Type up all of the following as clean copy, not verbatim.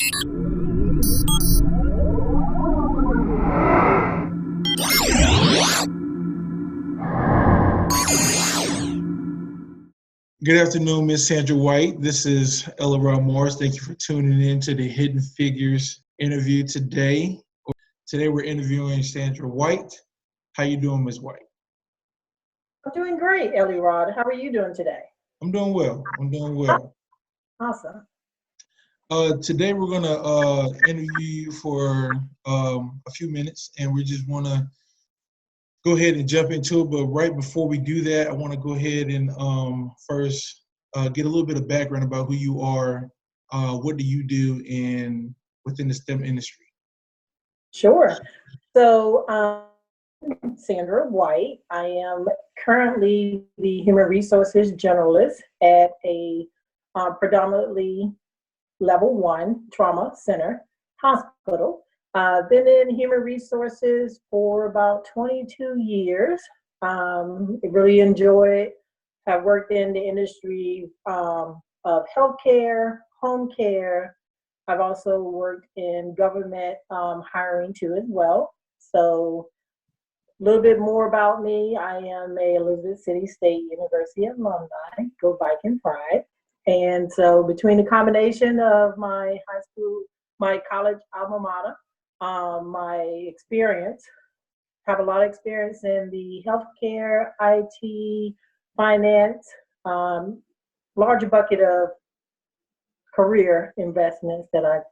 Good afternoon, Ms. Sandra White. This is Ella Morris. Thank you for tuning in to the Hidden Figures interview today. Today we're interviewing Sandra White. How you doing, Ms. White? I'm doing great, Ellie Rod. How are you doing today? I'm doing well. Awesome. Today we're going to interview you for a few minutes, and we just want to go ahead and jump into it. But right before we do that, I want to go ahead and first get a little bit of background about who you are. What do you do within the STEM industry? Sure. So, Sandra White. I am currently the Human Resources Generalist at a predominantly Level 1 trauma center hospital. Been in human resources for about 22 years. I really enjoy it. I've worked in the industry of healthcare, home care. I've also worked in government hiring too as well. So a little bit more about me. I am a Elizabeth City State University alumni, go Viking Pride. And so between the combination of my high school, my college alma mater, my experience, have a lot of experience in the healthcare, IT, finance, large bucket of career investments that I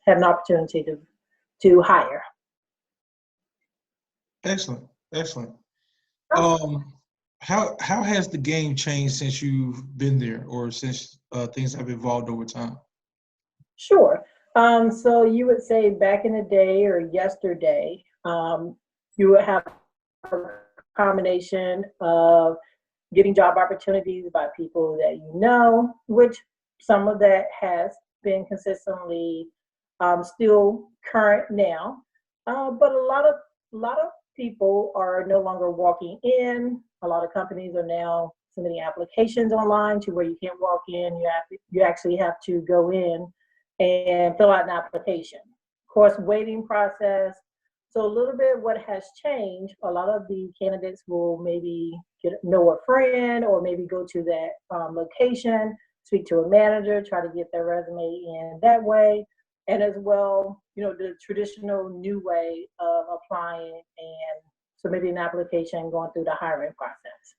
had an opportunity to hire. Excellent. How has the game changed since you've been there, or since things have evolved over time? Sure. So you would say back in the day or yesterday, you would have a combination of getting job opportunities by people that you know, which some of that has been consistently still current now. But a lot of people are no longer walking in. A lot of companies are now submitting applications online to where you can't walk in. You actually have to go in and fill out an application. Of course, waiting process. So a little bit what has changed, a lot of the candidates will maybe know a friend or maybe go to that location, speak to a manager, try to get their resume in that way. And as well, the traditional new way of applying and submitting an application, going through the hiring process.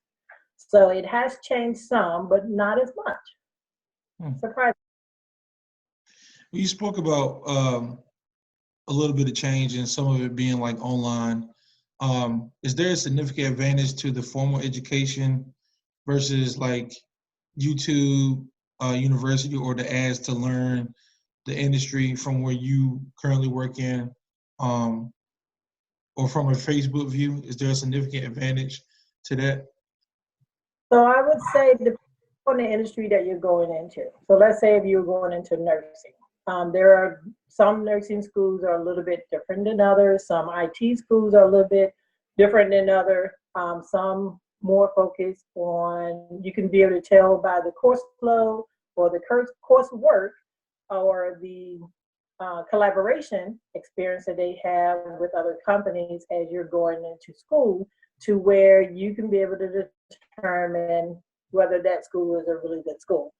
So it has changed some, but not as much. Surprising. You spoke about a little bit of change and some of it being like online. Is there a significant advantage to the formal education versus like YouTube University or the ads to learn the industry from where you currently work in, or from a Facebook view? Is there a significant advantage to that? So I would say depending on the industry that you're going into. So let's say if you're going into nursing, there are some nursing schools are a little bit different than others. Some IT schools are a little bit different than others. Some more focused on, you can be able to tell by the course flow or the coursework or the collaboration experience that they have with other companies as you're going into school, to where you can be able to determine whether that school is a really good school.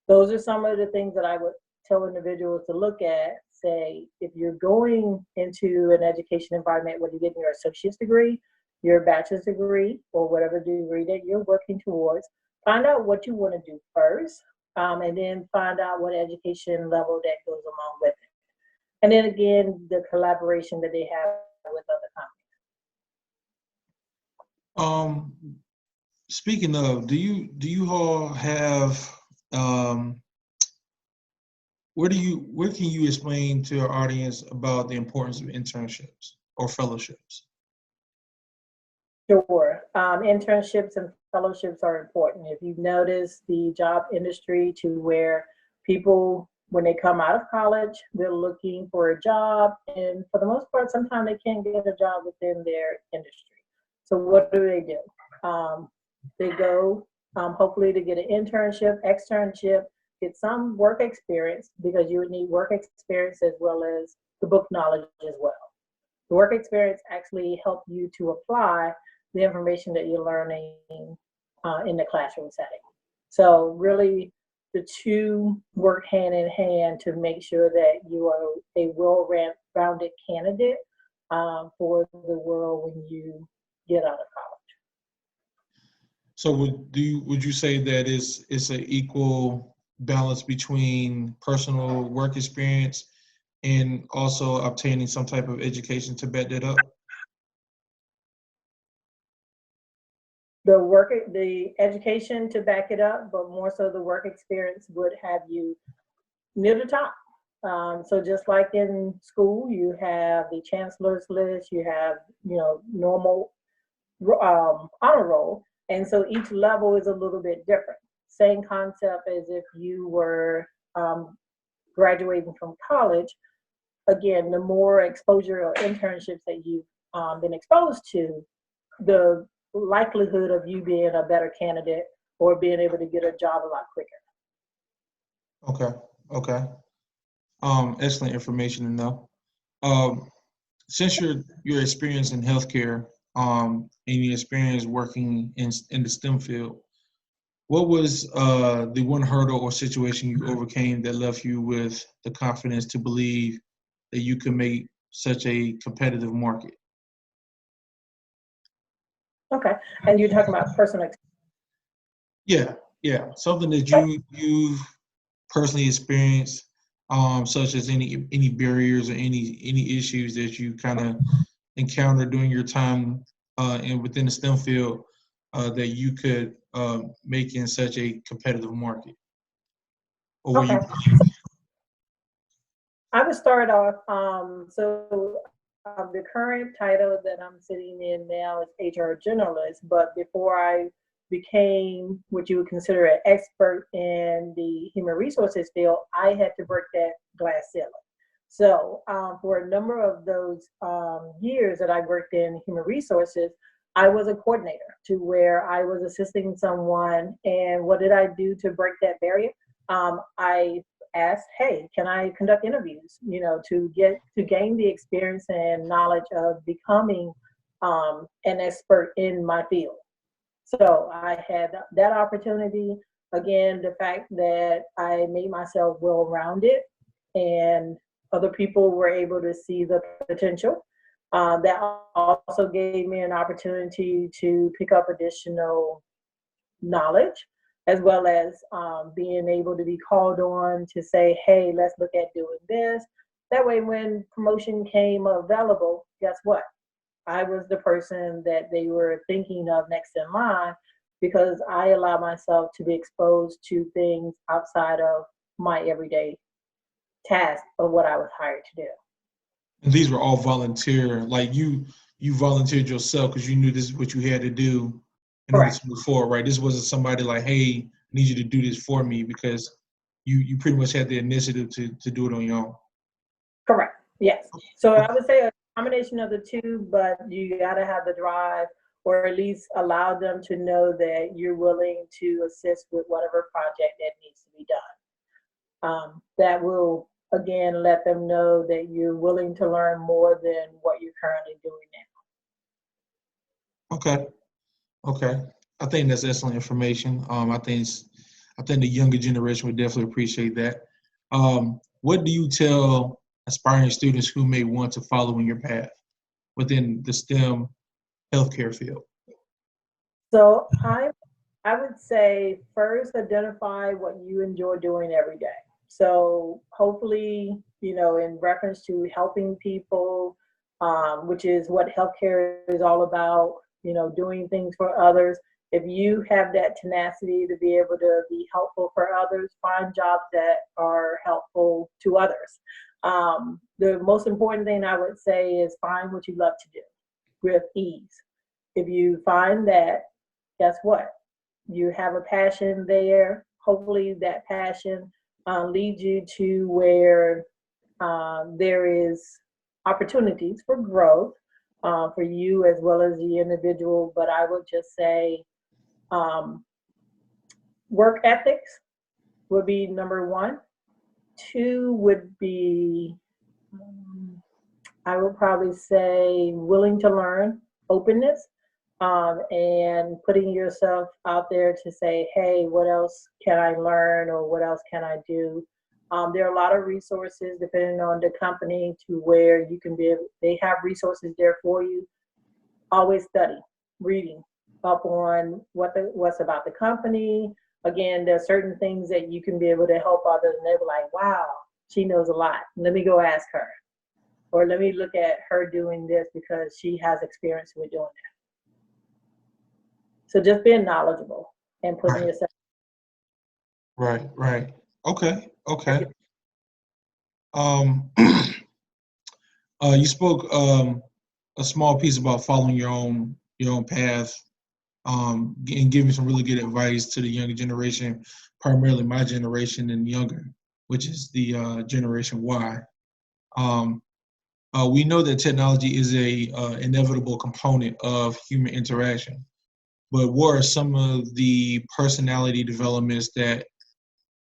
Those are some of the things that I would tell individuals to look at. Say, if you're going into an education environment where you're getting your associate's degree, your bachelor's degree, or whatever degree that you're working towards, find out what you want to do first, and then find out what education level that goes along with it. And then again, the collaboration that they have with other companies. Speaking of, do you all have where can you explain to our audience about the importance of internships or fellowships? Sure. Internships and fellowships are important. If you've noticed the job industry, to where people, when they come out of college, they're looking for a job, and for the most part, sometimes they can't get a job within their industry. So what do? They go hopefully to get an internship, externship, get some work experience, because you would need work experience as well as the book knowledge as well. The work experience actually help you to apply the information that you're learning in the classroom setting. So really, the two work hand in hand to make sure that you are a well-rounded candidate for the world when you get out of college. So would you say that it's an equal balance between personal work experience and also obtaining some type of education to back that up? The education to back it up, but more so the work experience would have you near the top. So just like in school, you have the chancellor's list, you have, normal honor roll. And so each level is a little bit different. Same concept as if you were graduating from college. Again, the more exposure or internships that you've been exposed to, the likelihood of you being a better candidate or being able to get a job a lot quicker. Okay. Excellent information to know. Since your experience in healthcare, and your experience working in the STEM field, what was the one hurdle or situation you overcame that left you with the confidence to believe that you could make such a competitive market? Okay, and you're talking about personal experience. Yeah. Something that you've personally experienced, such as any barriers or any issues that you kind of encountered during your time and within the STEM field that you could make in such a competitive market? Or were Okay. you? I would start off, the current title that I'm sitting in now is HR generalist, but before I became what you would consider an expert in the human resources field, I had to break that glass ceiling. So for a number of those years that I worked in human resources, I was a coordinator to where I was assisting someone. And what did I do to break that barrier? I asked, hey, can I conduct interviews, to gain the experience and knowledge of becoming an expert in my field. So I had that opportunity. Again, the fact that I made myself well-rounded and other people were able to see the potential. That also gave me an opportunity to pick up additional knowledge, as well as being able to be called on to say, hey, let's look at doing this. That way, when promotion came available, guess what? I was the person that they were thinking of next in line, because I allow myself to be exposed to things outside of my everyday task of what I was hired to do. And these were all volunteer, like you volunteered yourself because you knew this is what you had to do in order to move forward, right? This wasn't somebody like, hey, I need you to do this for me, because you pretty much had the initiative to do it on your own. Correct. Yes. So I would say a combination of the two, but you got to have the drive, or at least allow them to know that you're willing to assist with whatever project that needs to be done. That will, again, let them know that you're willing to learn more than what you're currently doing now. Okay. I think that's excellent information. I think the younger generation would definitely appreciate that. What do you tell aspiring students who may want to follow in your path within the STEM healthcare field? So I would say first identify what you enjoy doing every day. So hopefully, in reference to helping people, which is what healthcare is all about, doing things for others. If you have that tenacity to be able to be helpful for others, find jobs that are helpful to others. The most important thing I would say is find what you love to do with ease. If you find that, guess what? You have a passion there. Hopefully that passion leads you to where there is opportunities for growth for you as well as the individual. But I would just say work ethics would be number one. Two would be, I would probably say willing to learn, openness, and putting yourself out there to say, hey, what else can I learn or what else can I do? There are a lot of resources depending on the company to where you can they have resources there for you. Always study, reading up on what's about the company. Again, there are certain things that you can be able to help others and they'll be like, wow, she knows a lot. Let me go ask her. Or let me look at her doing this because she has experience with doing that. So just being knowledgeable and putting Right. yourself. Right. Okay. Um, you spoke a small piece about following your own path, and giving some really good advice to the younger generation, primarily my generation and younger, which is the Generation Y. We know that technology is a inevitable component of human interaction, but what are some of the personality developments that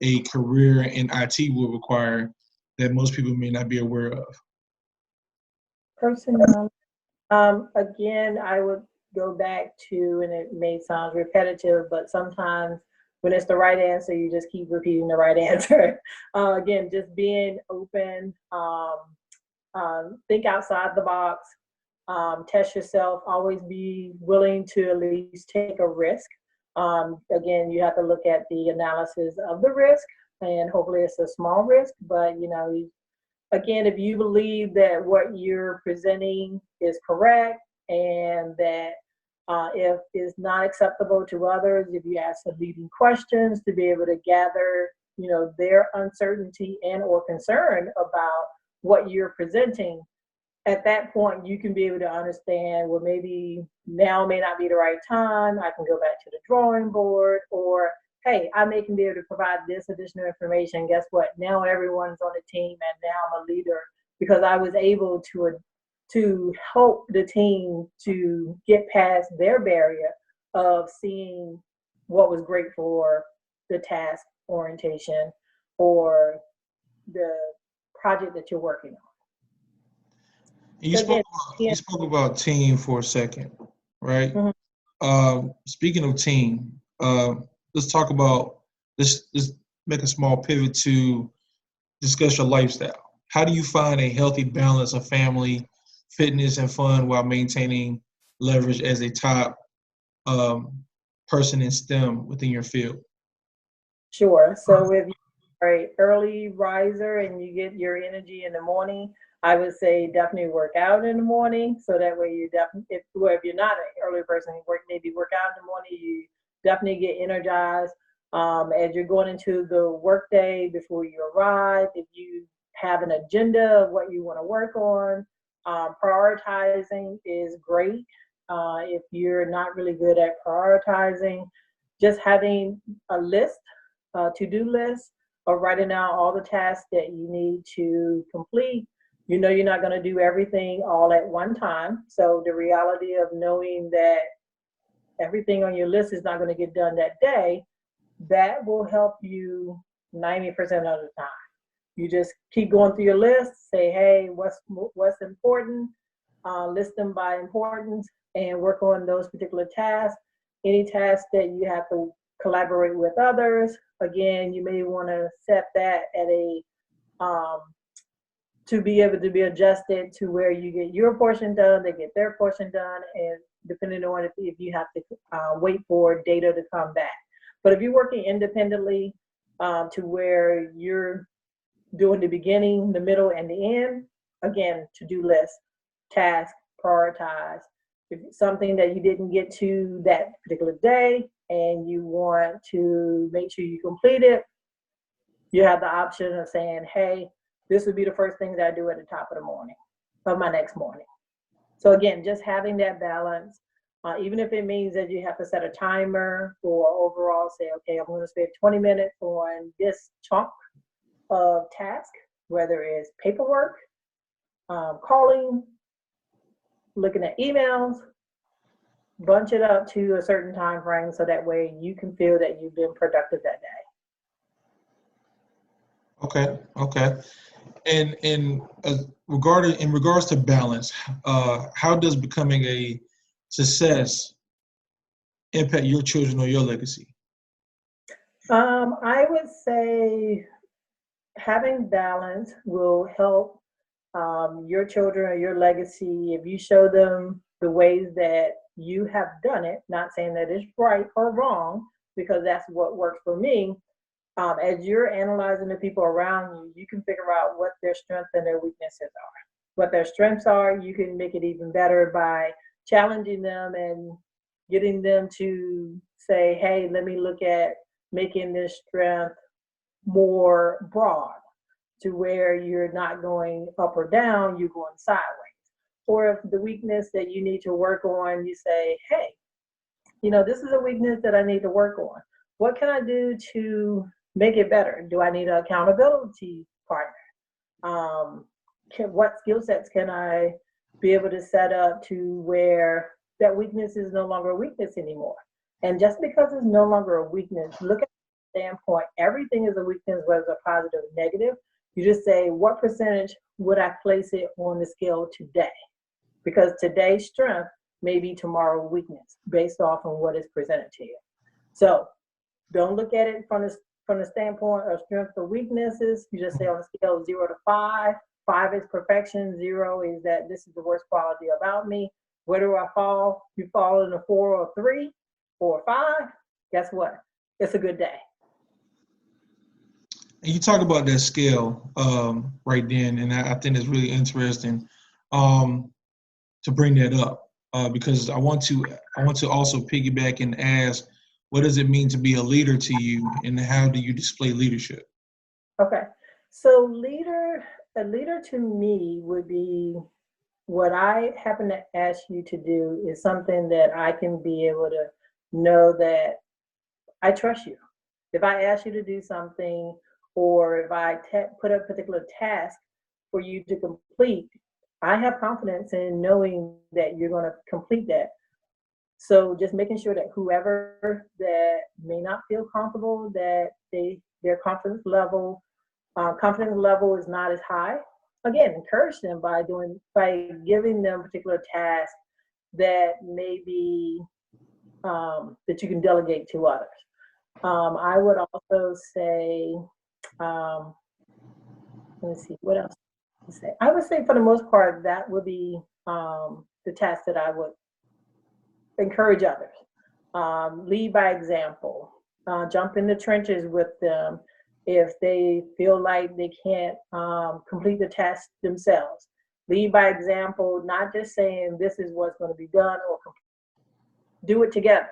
a career in IT will require that most people may not be aware of? Personality. Again, I would go back to, and it may sound repetitive, but sometimes when it's the right answer, you just keep repeating the right answer. Again, just being open, think outside the box, test yourself, always be willing to at least take a risk. Again, you have to look at the analysis of the risk, and hopefully it's a small risk, but again, if you believe that what you're presenting is correct and that if it's not acceptable to others, if you ask the leading questions to be able to gather, their uncertainty and or concern about what you're presenting, at that point you can be able to understand, well, maybe now may not be the right time. I can go back to the drawing board, or hey, I may can be able to provide this additional information. Guess what? Now everyone's on the team, and now I'm a leader because I was able to help the team to get past their barrier of seeing what was great for the task orientation or the project that you're working on. You So again, spoke about team for a second, right? mhm. Speaking of team, let's talk about let's make a small pivot to discuss your lifestyle. How do you find a healthy balance of family, fitness, and fun while maintaining leverage as a top person in STEM within your field? Sure. So if you're an early riser and you get your energy in the morning, I would say definitely work out in the morning. So that way you definitely, if you're not an early person, maybe work out in the morning, you definitely get energized. As you're going into the workday before you arrive, if you have an agenda of what you want to work on, prioritizing is great. If you're not really good at prioritizing, just having a list, to-do list, or writing out all the tasks that you need to complete. You're not going to do everything all at one time. So the reality of knowing that everything on your list is not going to get done that day, that will help you 90% of the time. You just keep going through your list, say, hey, what's important, list them by importance, and work on those particular tasks. Any tasks that you have to collaborate with others, again, you may want to set that at a to be able to be adjusted to where you get your portion done, they get their portion done, and depending on if you have to wait for data to come back. But if you're working independently to where you're doing the beginning, the middle, and the end, again, to-do list, task, prioritize. If it's something that you didn't get to that particular day and you want to make sure you complete it, you have the option of saying, hey, this would be the first thing that I do at the top of the morning, of my next morning. So again, just having that balance, even if it means that you have to set a timer or overall say, okay, I'm going to spend 20 minutes on this chunk of task, whether it's paperwork, calling, looking at emails, bunch it up to a certain time frame so that way you can feel that you've been productive that day. Okay. Okay. And in regards to balance, how does becoming a success impact your children or your legacy? I would say having balance will help your children or your legacy if you show them the ways that you have done it, not saying that it's right or wrong, because that's what works for me. As you're analyzing the people around you, you can figure out what their strengths and their weaknesses are. What their strengths are, you can make it even better by challenging them and getting them to say, hey, let me look at making this strength more broad to where you're not going up or down, you're going sideways. Or if the weakness that you need to work on, you say, hey, this is a weakness that I need to work on. What can I do to make it better? Do I need an accountability partner? What skill sets can I be able to set up to where that weakness is no longer a weakness anymore? And just because it's no longer a weakness, look at the standpoint, everything is a weakness, whether it's a positive or negative. You just say, what percentage would I place it on the scale today? Because today's strength may be tomorrow's weakness based off on what is presented to you. So don't look at it from the standpoint of strengths or weaknesses. You just say on a scale of 0 to 5, 5 is perfection, 0 is that this is the worst quality about me. Where do I fall? You fall in a 4 or 3 or 5, guess what? It's a good day. And you talk about that scale right then, and I think it's really interesting to bring that up because I want to also piggyback and ask, what does it mean to be a leader to you, and how do you display leadership? Okay, so a leader to me would be what I happen to ask you to do is something that I can be able to know that I trust you. If I ask you to do something, or if I put a particular task for you to complete, I have confidence in knowing that you're going to complete that. So just making sure that whoever that may not feel comfortable, that their confidence level is not as high. Again, encourage them by giving them particular tasks that may be that you can delegate to others. I would also say, um, let me see, what else to say? I would say for the most part, that would be the task that I would encourage others. Lead by example. Jump in the trenches with them if they feel like they can't complete the task themselves. Lead by example, not just saying this is what's going to be done, or do it together.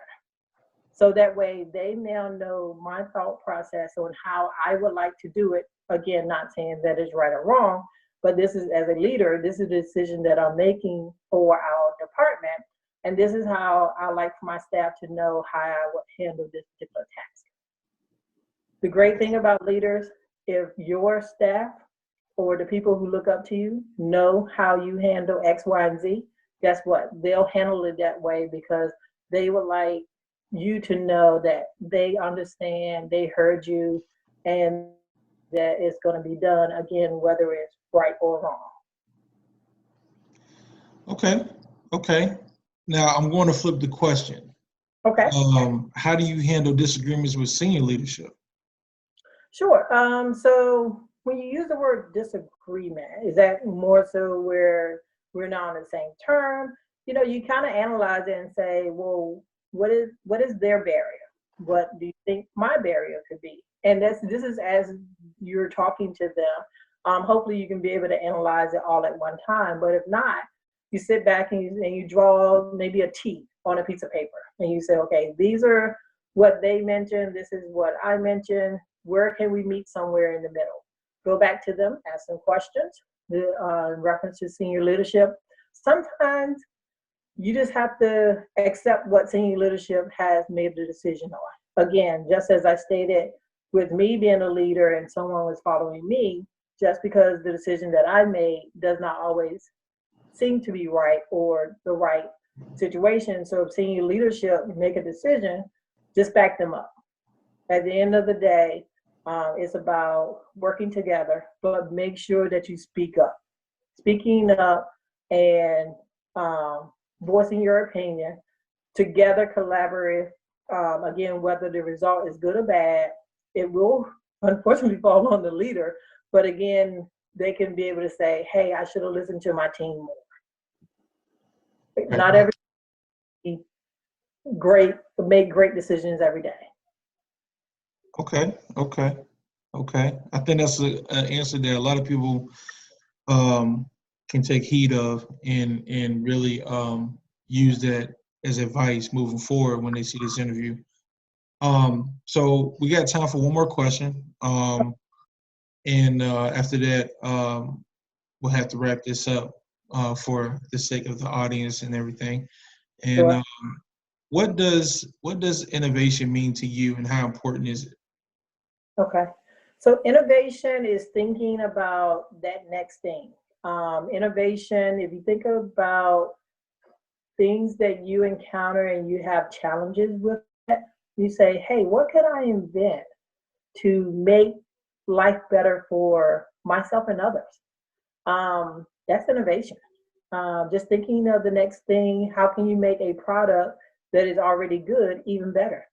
So that way they now know my thought process on how I would like to do it. Again, not saying that is right or wrong, but this is, as a leader, this is a decision that I'm making for our department. And this is how I like for my staff to know how I would handle this particular task. The great thing about leaders, if your staff or the people who look up to you know how you handle X, Y, and Z, guess what? They'll handle it that way because they would like you to know that they understand, they heard you, and that it's going to be done again, whether it's right or wrong. Okay, okay. Now I'm going to flip the question. Okay, How do you handle disagreements with senior leadership? sure. So when you use the word disagreement, is that more so where we're not on the same term? You kind of analyze it and say, well, what is their barrier? What do you think my barrier could be? And this is as you're talking to them. Hopefully you can be able to analyze it all at one time. But if not, you sit back and you draw maybe a T on a piece of paper. And you say, okay, these are what they mentioned. This is what I mentioned. Where can we meet somewhere in the middle? Go back to them, ask some questions in reference to senior leadership. Sometimes you just have to accept what senior leadership has made the decision on. Again, just as I stated, with me being a leader and someone was following me, just because the decision that I made does not always seem to be right or the right situation. So if senior leadership make a decision, just back them up. At the end of the day, It's about working together, but make sure that you speak up. Speaking up and voicing your opinion together, collaborate. Again, whether the result is good or bad, it will unfortunately fall on the leader. But again, they can be able to say, "Hey, I should have listened to my team more." Not every great make great decisions every day. Okay. I think that's an answer that a lot of people can take heed of and really use that as advice moving forward when they see this interview. So we got time for one more question. And after that, we'll have to wrap this up for the sake of the audience and everything. And Sure. what does innovation mean to you, and how important is it? Okay. So innovation is thinking about that next thing. Innovation, if you think about things that you encounter and you have challenges with it, you say, hey, what could I invent to make life better for myself and others? That's innovation. Just thinking of the next thing, how can you make a product that is already good even better?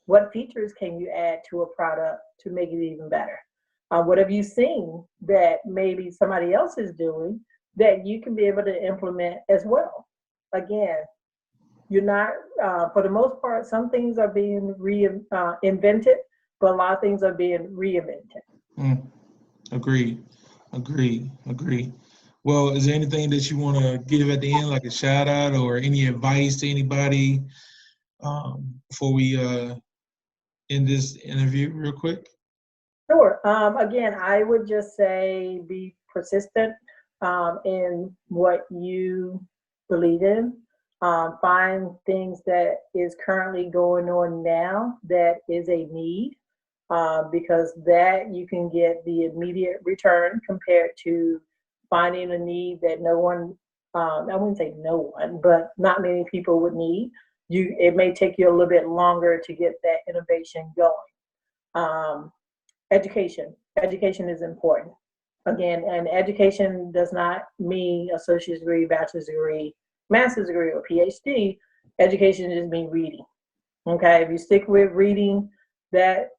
What features can you add to a product to make it even better? What have you seen that maybe somebody else is doing that you can be able to implement as well? Again, you're not, for the most part, some things are being invented, but a lot of things are being reinvented. Agreed. Well, is there anything that you want to give at the end, like a shout out or any advice to anybody before we end this interview real quick? Sure. Again, I would just say be persistent in what you believe in. Find things that is currently going on now that is a need, because that you can get the immediate return compared to finding a need that no one, I wouldn't say no one, but not many people would need. It may take you a little bit longer to get that innovation going. Education is important. Again, and education does not mean associate's degree, bachelor's degree, master's degree, or PhD. Education just means reading. Okay, if you stick with reading, that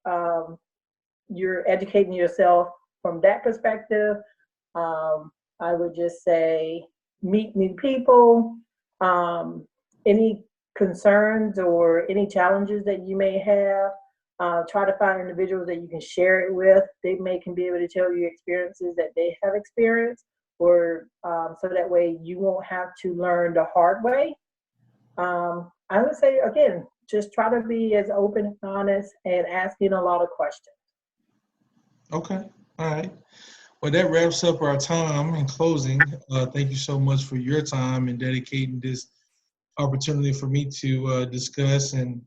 you're educating yourself from that perspective. I would just say meet new people. Any concerns or any challenges that you may have, try to find individuals that you can share it with. They can be able to tell you experiences that they have experienced, or so that way you won't have to learn the hard way. I would say, again, just try to be as open and honest and asking a lot of questions. Okay. All right. Well, that wraps up our time in closing. Thank you so much for your time and dedicating this opportunity for me to discuss and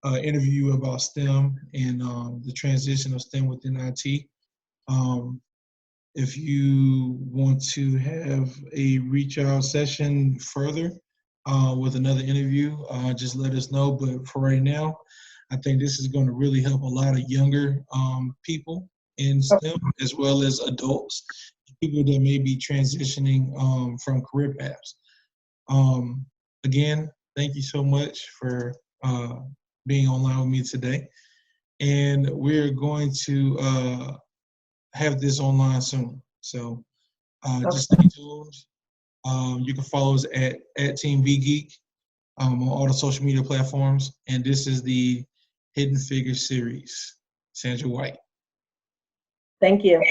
interview you about STEM and the transition of STEM within IT. If you want to have a reach out session further with another interview, just let us know. But for right now, I think this is going to really help a lot of younger people in STEM, as well as adults, people that may be transitioning from career paths. Again, thank you so much for being online with me today. And we're going to have this online soon. So just stay tuned. You can follow us at Team Geek on all the social media platforms. And this is the Hidden Figure series. Sandra White. Thank you.